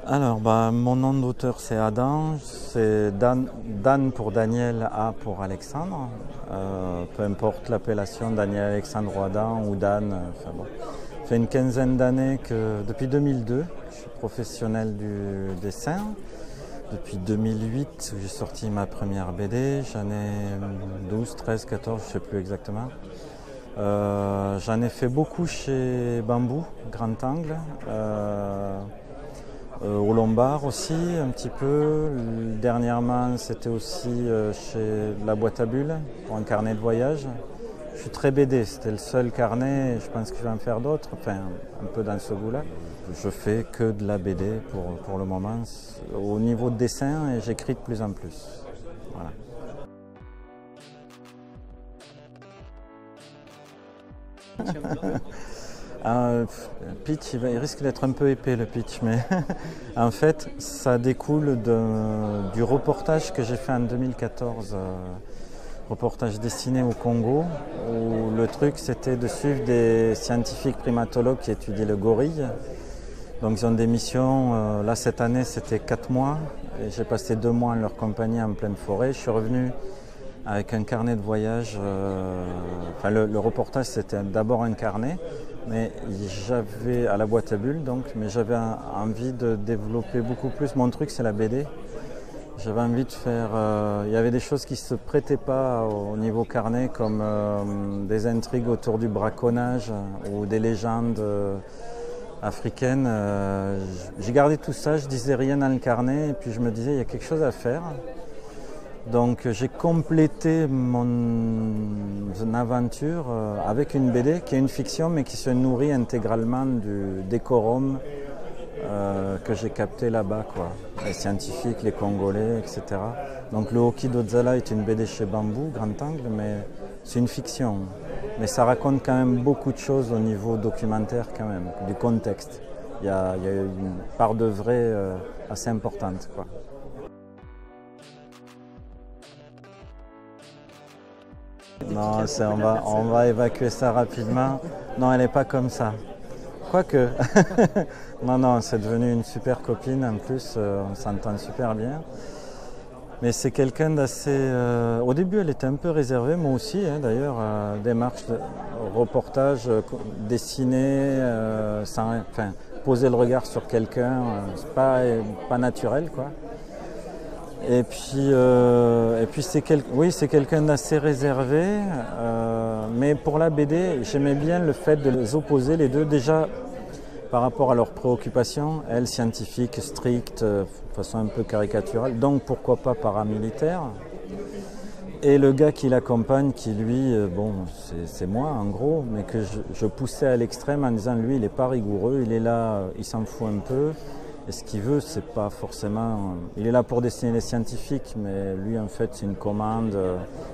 Alors, mon nom d'auteur c'est Adam, c'est Dan pour Daniel, A pour Alexandre. Peu importe l'appellation, Daniel, Alexandre ou Adam ou Dan. Enfin bon. Ça fait une quinzaine d'années que, depuis 2002, je suis professionnel du dessin. Depuis 2008, où j'ai sorti ma première BD, j'en ai 12, 13, 14, je ne sais plus exactement. J'en ai fait beaucoup chez Bambou, Grand Angle. Au Lombard aussi, un petit peu. Dernièrement, c'était aussi chez La Boîte à Bulles pour un carnet de voyage. Je suis très BD, c'était le seul carnet, je pense que je vais en faire d'autres, enfin un peu dans ce goût-là. Je fais que de la BD pour le moment. Au niveau de dessin, et j'écris de plus en plus. Voilà. Pitch, il risque d'être un peu épais le pitch, mais en fait, ça découle du reportage que j'ai fait en 2014, reportage dessiné au Congo, où le truc c'était de suivre des scientifiques primatologues qui étudient le gorille. Donc ils ont des missions, là cette année c'était 4 mois, et j'ai passé 2 mois en leur compagnie en pleine forêt. Je suis revenu avec un carnet de voyage. Enfin, le reportage c'était d'abord un carnet, mais j'avais à La Boîte à Bulles donc, mais j'avais envie de développer beaucoup plus. Mon truc c'est la BD. J'avais envie de faire. Il y avait des choses qui ne se prêtaient pas au niveau carnet, comme des intrigues autour du braconnage ou des légendes africaines. J'ai gardé tout ça, je disais rien dans le carnet, et puis je me disais il y a quelque chose à faire. Donc j'ai complété mon aventure avec une BD qui est une fiction mais qui se nourrit intégralement du décorum que j'ai capté là-bas, quoi. Les scientifiques, les Congolais, etc. Donc le Hoki d'Odzala est une BD chez Bambou, Grand Angle, mais c'est une fiction. Mais ça raconte quand même beaucoup de choses au niveau documentaire quand même, du contexte. Il y a une part de vrai assez importante, quoi. Non, on va évacuer ça rapidement. Non, elle n'est pas comme ça. Quoique. Non, c'est devenu une super copine en plus, on s'entend super bien. Mais c'est quelqu'un d'assez. Au début, elle était un peu réservée, moi aussi d'ailleurs, démarche de reportage, dessiner, enfin, poser le regard sur quelqu'un, c'est pas naturel, quoi. Et puis c'est quelqu'un d'assez réservé, mais pour la BD, j'aimais bien le fait de les opposer les deux déjà par rapport à leurs préoccupations, elle scientifique, stricte, de façon un peu caricaturale, donc pourquoi pas paramilitaire. Et le gars qui l'accompagne, qui lui, c'est moi en gros, mais que je poussais à l'extrême en disant lui il n'est pas rigoureux, il est là, il s'en fout un peu. Et ce qu'il veut, c'est pas forcément. Il est là pour dessiner les scientifiques, mais lui, en fait, c'est une commande.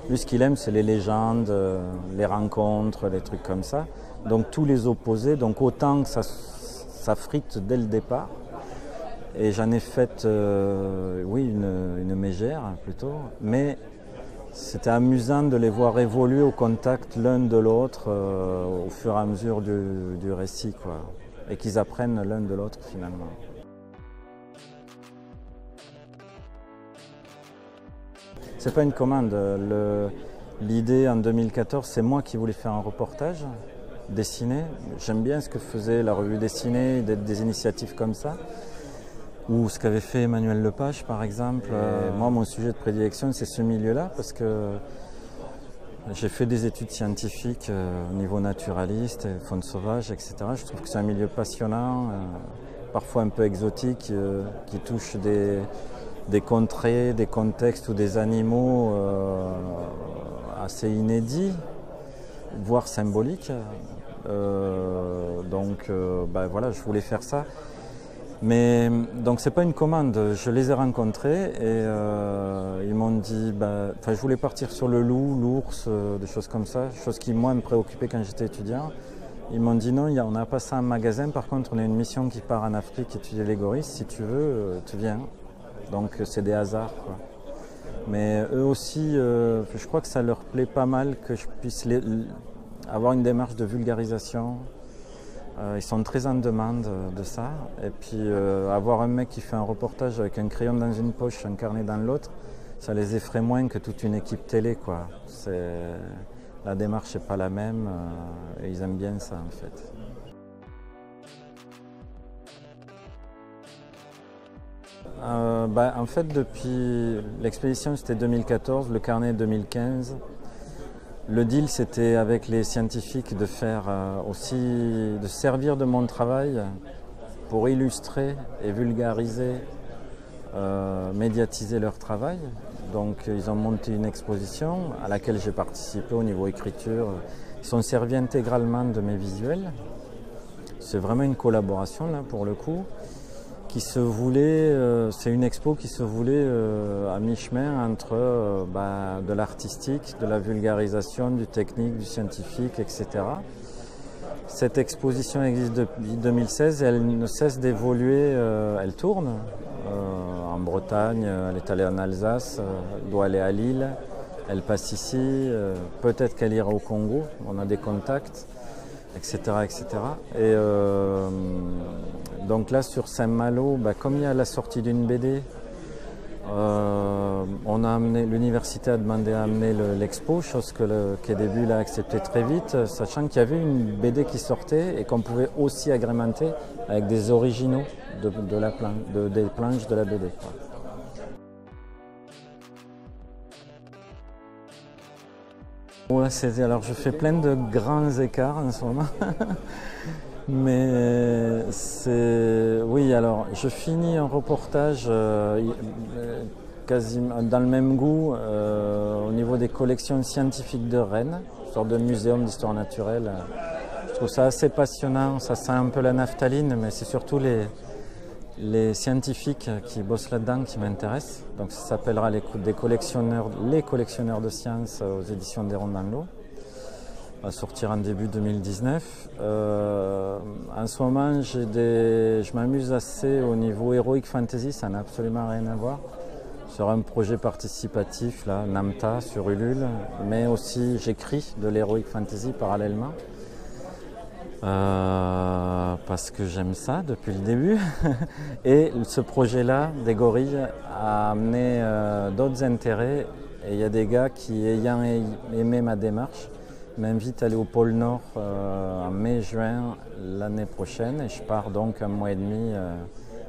Lui, ce qu'il aime, c'est les légendes, les rencontres, les trucs comme ça. Donc, tous les opposés. Donc, autant que ça frite dès le départ. Et j'en ai fait, une mégère plutôt. Mais c'était amusant de les voir évoluer au contact l'un de l'autre au fur et à mesure du récit, quoi. Et qu'ils apprennent l'un de l'autre finalement. C'est pas une commande. L'idée en 2014, c'est moi qui voulais faire un reportage dessiné. J'aime bien ce que faisait la revue dessinée, des initiatives comme ça. Ou ce qu'avait fait Emmanuel Lepage par exemple. Moi, mon sujet de prédilection, c'est ce milieu-là parce que j'ai fait des études scientifiques au niveau naturaliste, faune sauvage, etc. Je trouve que c'est un milieu passionnant, parfois un peu exotique, qui touche des contrées, des contextes ou des animaux assez inédits, voire symboliques. Voilà, je voulais faire ça. Mais donc c'est pas une commande, je les ai rencontrés et ils m'ont dit, je voulais partir sur le loup, l'ours, des choses comme ça, choses qui moi me préoccupaient quand j'étais étudiant. Ils m'ont dit non, on n'a pas ça en magasin, par contre on a une mission qui part en Afrique étudier les gorilles, si tu veux, tu viens. Donc c'est des hasards, quoi. Mais eux aussi, je crois que ça leur plaît pas mal que je puisse avoir une démarche de vulgarisation Ils sont très en demande de ça. Et puis avoir un mec qui fait un reportage avec un crayon dans une poche, un carnet dans l'autre, ça les effraie moins que toute une équipe télé, quoi. La démarche n'est pas la même et ils aiment bien ça en fait. En fait, depuis l'expédition, c'était 2014, le carnet 2015. Le deal, c'était avec les scientifiques de faire aussi, de servir de mon travail pour illustrer et vulgariser, médiatiser leur travail. Donc, ils ont monté une exposition à laquelle j'ai participé au niveau écriture. Ils sont servis intégralement de mes visuels. C'est vraiment une collaboration là pour le coup. C'est une expo qui se voulait à mi-chemin entre de l'artistique, de la vulgarisation, du technique, du scientifique, etc. Cette exposition existe depuis 2016 et elle ne cesse d'évoluer, elle tourne en Bretagne, elle est allée en Alsace, elle doit aller à Lille, elle passe ici, peut-être qu'elle ira au Congo, on a des contacts, etc. etc. Et donc là sur Saint-Malo, comme il y a la sortie d'une BD, l'université a demandé à amener l'expo, chose que le Quai des Bulles a accepté très vite, sachant qu'il y avait une BD qui sortait et qu'on pouvait aussi agrémenter avec des originaux des planches de la BD. Ouais, alors je fais plein de grands écarts en ce moment. Mais oui, alors je finis un reportage quasiment dans le même goût au niveau des collections scientifiques de Rennes, une sorte de muséum d'histoire naturelle. Je trouve ça assez passionnant, ça sent un peu la naphtaline, mais c'est surtout les scientifiques qui bossent là-dedans qui m'intéressent. Donc ça s'appellera les collectionneurs de sciences aux éditions des Ronds dans l'eau. Va sortir en début 2019. En ce moment, je m'amuse assez au niveau Heroic Fantasy, ça n'a absolument rien à voir. Sur un projet participatif, là, Namta, sur Ulule, mais aussi j'écris de l'Heroic Fantasy parallèlement. Parce que j'aime ça depuis le début. Et ce projet-là, des gorilles, a amené d'autres intérêts. Et il y a des gars qui, ayant aimé ma démarche, m'invitent à aller au pôle Nord en mai-juin l'année prochaine. Et je pars donc un mois et demi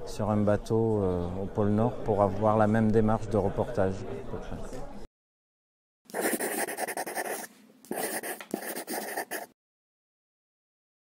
sur un bateau au pôle Nord pour avoir la même démarche de reportage.